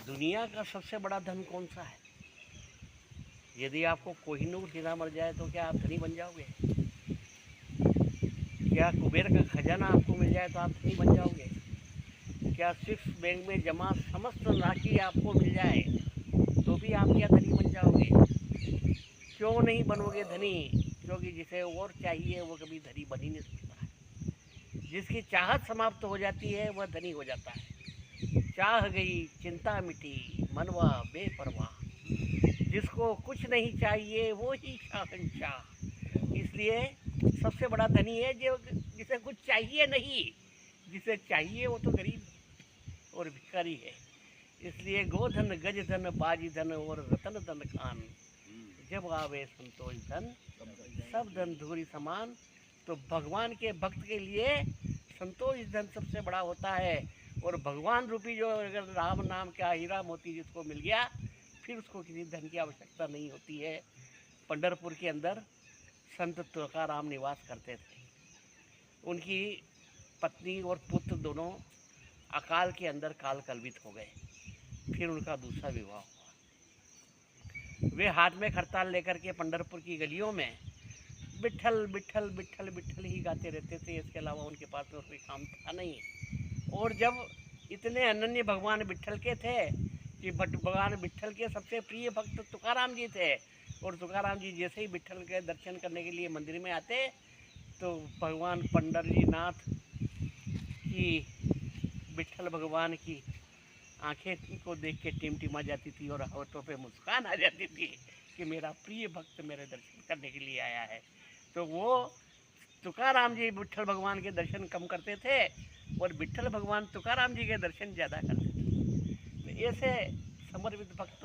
दुनिया का सबसे बड़ा धन कौन सा है? यदि आपको कोहिनूर हीरा मिल जाए तो क्या आप धनी बन जाओगे? क्या कुबेर का खजाना आपको मिल जाए तो आप धनी बन जाओगे? क्या स्विस बैंक में जमा समस्त राशि आपको मिल जाए तो भी आप क्या धनी बन जाओगे? क्यों नहीं बनोगे धनी? क्योंकि जिसे और चाहिए वो कभी धनी बन ही नहीं सकता है। जिसकी चाहत समाप्त हो जाती है वह धनी हो जाता है। चाह गई चिंता मिटी मनवा बेपरवाह, जिसको कुछ नहीं चाहिए वो ही शहंशाह। इसलिए सबसे बड़ा धनी है जो जिसे कुछ चाहिए नहीं, जिसे चाहिए वो तो गरीब और भिखारी है। इसलिए गोधन गज धन बाजी धन और रतन धन खान, जब आवे संतोष धन सब धन धूरी समान। तो भगवान के भक्त के लिए संतोष धन सबसे बड़ा होता है। और भगवान रूपी जो अगर राम नाम का हीरा मोती जिसको मिल गया फिर उसको किसी धन की आवश्यकता नहीं होती है। पंढरपुर के अंदर संत तुकाराम निवास करते थे। उनकी पत्नी और पुत्र दोनों अकाल के अंदर काल कल्पित हो गए। फिर उनका दूसरा विवाह हुआ। वे हाथ में खरताल लेकर के पंढरपुर की गलियों में बिट्ठल बिट्ठल बिट्ठल बिट्ठल ही गाते रहते थे। इसके अलावा उनके पास में कोई काम था नहीं। और जब इतने अनन्य भगवान विट्ठल के थे कि भगवान विट्ठल के सबसे प्रिय भक्त तुकाराम जी थे। और तुकाराम जी जैसे ही विट्ठल के दर्शन करने के लिए मंदिर में आते तो भगवान पंडरी नाथ की विट्ठल भगवान की आंखें को देख के टिमटिमा जाती थी और होठों पे मुस्कान आ जाती थी कि मेरा प्रिय भक्त मेरे दर्शन करने के लिए आया है। तो वो तुकाराम जी विट्ठल भगवान के दर्शन कम करते थे और विट्ठल भगवान तुकाराम जी के दर्शन ज़्यादा करते थे। तो ऐसे समर्पित भक्त,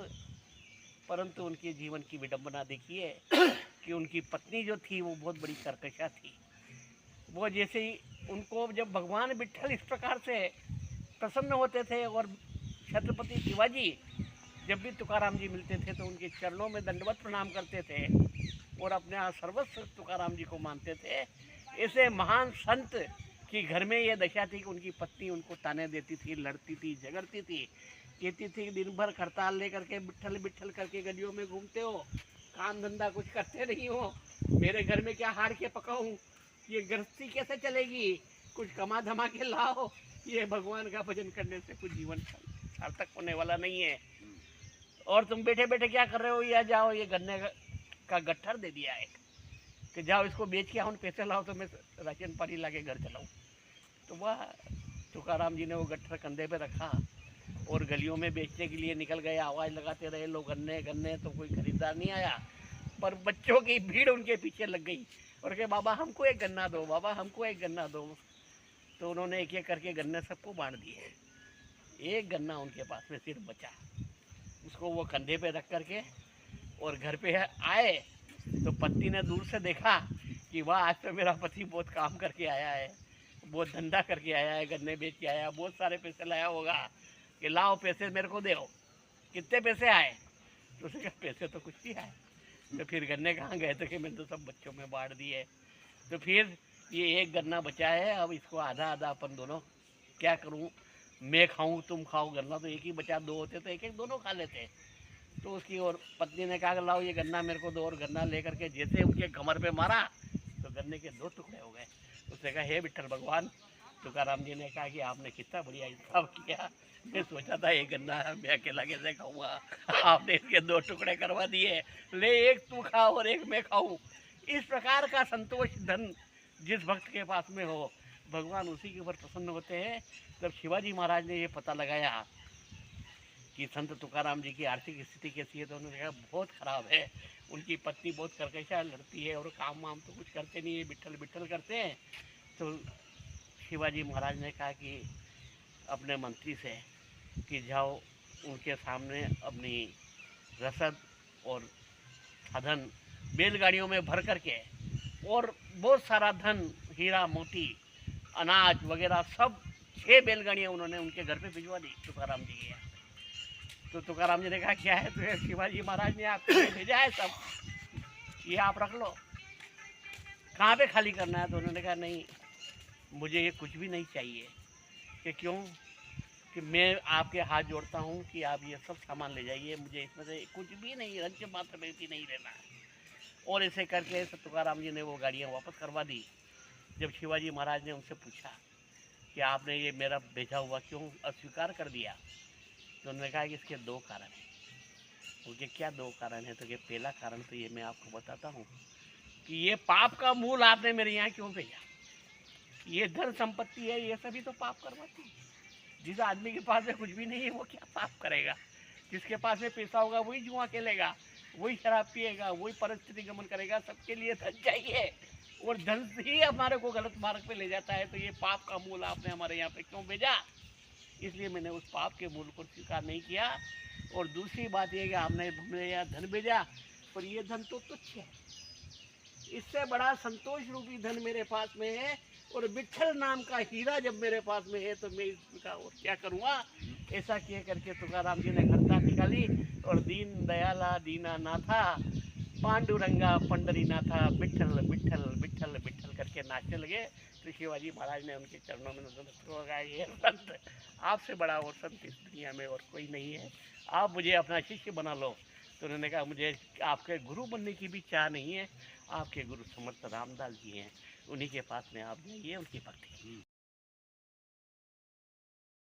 परंतु उनके जीवन की विडंबना देखिए कि उनकी पत्नी जो थी वो बहुत बड़ी कर्कशा थी। वो जैसे ही उनको जब भगवान विट्ठल इस प्रकार से प्रसन्न होते थे और छत्रपति शिवाजी जब भी तुकाराम जी मिलते थे तो उनके चरणों में दंडवत प्रणाम करते थे और अपने सर्वस्व तुकाराम जी को मानते थे। ऐसे महान संत की घर में ये दशा थी कि उनकी पत्नी उनको ताने देती थी, लड़ती थी, झगड़ती थी, कहती थी दिन भर खरताल लेकर के बिट्ठल बिट्ठल करके गलियों में घूमते हो, काम धंधा कुछ करते नहीं हो, मेरे घर में क्या हार के पकाऊं, ये गृहस्थी कैसे चलेगी, कुछ कमा धमा के लाओ, ये भगवान का भजन करने से कुछ जीवन सार्थक होने वाला नहीं है। और तुम बैठे बैठे क्या कर रहे हो, या जाओ ये गन्ने का गट्ठर दे दिया है कि जाओ इसको बेच के आओ, पैसे लाओ तो मैं राशन पानी ला के घर चलाऊँ। तो वह तुकाराम जी ने वो गट्ठर कंधे पे रखा और गलियों में बेचने के लिए निकल गए। आवाज़ लगाते रहे लोग गन्ने गन्ने, तो कोई खरीदार नहीं आया। पर बच्चों की भीड़ उनके पीछे लग गई और कहे बाबा हमको एक गन्ना दो, बाबा हमको एक गन्ना दो। तो उन्होंने एक एक करके गन्ने सबको बांट दिए। एक गन्ना उनके पास में सिर्फ बचा, उसको वो कंधे पे रख करके और घर पे आए तो पत्नी ने दूर से देखा कि वाह आज तो मेरा पति बहुत काम करके आया है, बहुत धंधा करके आया है, गन्ने बेच के आया, बहुत सारे पैसे लाया होगा, कि लाओ पैसे मेरे को दो। कितने पैसे आए? तो उसने कहा पैसे तो कुछ नहीं आए। तो फिर गन्ने कहाँ गए थे कि मैंने तो सब बच्चों में बांट दिए। तो फिर ये एक गन्ना बचा है, अब इसको आधा आधा अपन दोनों क्या करूँ, मैं खाऊँ तुम खाओ, गन्ना तो एक ही बचा, दो होते तो एक एक दोनों खा लेते। तो उसकी और पत्नी ने कहा लाओ ये गन्ना मेरे को दो, और गन्ना लेकर के जैसे उनके कमर पे मारा तो गन्ने के दो टुकड़े हो गए। उसने कहा हे विट्ठल भगवान। तुकाराम जी ने कहा कि आपने कितना बढ़िया इंसाफ किया, मैं सोचा था ये गन्ना मैं अकेला कैसे खाऊंगा, आपने इसके दो टुकड़े करवा दिए, ले एक तू खा और एक मैं खाऊं। इस प्रकार का संतोष धन जिस भक्त के पास में हो भगवान उसी के ऊपर प्रसन्न होते हैं। जब शिवाजी महाराज ने ये पता लगाया कि संत तुकाराम जी की आर्थिक स्थिति कैसी है तो उन्होंने कहा बहुत ख़राब है, उनकी पत्नी बहुत कर्कशा लड़ती है और काम वाम तो कुछ करते नहीं है, बिट्ठल बिट्ठल करते हैं। तो शिवाजी महाराज ने कहा कि अपने मंत्री से कि जाओ उनके सामने अपनी रसद और साधन बैलगाड़ियों में भर करके और बहुत सारा धन, हीरा मोती, अनाज वगैरह सब 6 बैलगाड़ियाँ उन्होंने उनके घर पे भिजवा दी तुकाराम जी के। तो तुकाराम जी ने कहा क्या है तो शिवाजी महाराज ने आपको भेजा है सब, ये आप रख लो, कहाँ पे खाली करना है? तो उन्होंने कहा नहीं मुझे ये कुछ भी नहीं चाहिए। कि क्यों? कि मैं आपके हाथ जोड़ता हूँ कि आप ये सब सामान ले जाइए, मुझे इसमें से कुछ भी नहीं, रंच मात्र में भी नहीं लेना है। और ऐसे करके तुकाराम जी ने वो गाड़ियाँ वापस करवा दी। जब शिवाजी महाराज ने उनसे पूछा कि आपने ये मेरा भेजा हुआ क्यों अस्वीकार कर दिया, तो उन्होंने कहा कि इसके दो कारण हैं। उनके क्या दो कारण हैं? तो ये पहला कारण तो ये मैं आपको बताता हूँ कि ये पाप का मूल आपने मेरे यहाँ क्यों भेजा। ये धन संपत्ति है, ये सभी तो पाप करवाती है। जिस आदमी के पास में कुछ भी नहीं है वो क्या पाप करेगा? जिसके पास में पैसा होगा वही जुआ खेलेगा, वही शराब पिएगा, वही परिस्थिति गमन करेगा। सबके लिए धन चाहिए और धन ही हमारे को गलत मार्ग पे ले जाता है। तो ये पाप का मूल आपने हमारे यहाँ पे क्यों भेजा? इसलिए मैंने उस पाप के मूल को स्वीकार नहीं किया। और दूसरी बात यह कि आपने हमने यहाँ धन भेजा, पर ये धन तो तुच्छ है, इससे बड़ा संतोष रूपी धन मेरे पास में है। और विठल नाम का हीरा जब मेरे पास में है तो मैं इसका और क्या करूँगा? ऐसा किए करके तुकाराम जी ने खर्चा निकाली और दीन दयाला दीना नाथा पांडुरंगा पंडरी नाथा विठल विठल विठल विठल करके नाचने लगे। तो शिवाजी महाराज ने उनके चरणों में नतमस्तक हो गए, ये संत, आपसे बड़ा और संत इस दुनिया में और कोई नहीं है, आप मुझे अपना शिष्य बना लो। तो उन्होंने कहा मुझे आपके गुरु बनने की भी चाह नहीं है, आपके गुरु समर्थ रामदास जी हैं, उन्हीं के पास में आप जाइए, उनकी भक्ति कीजिए।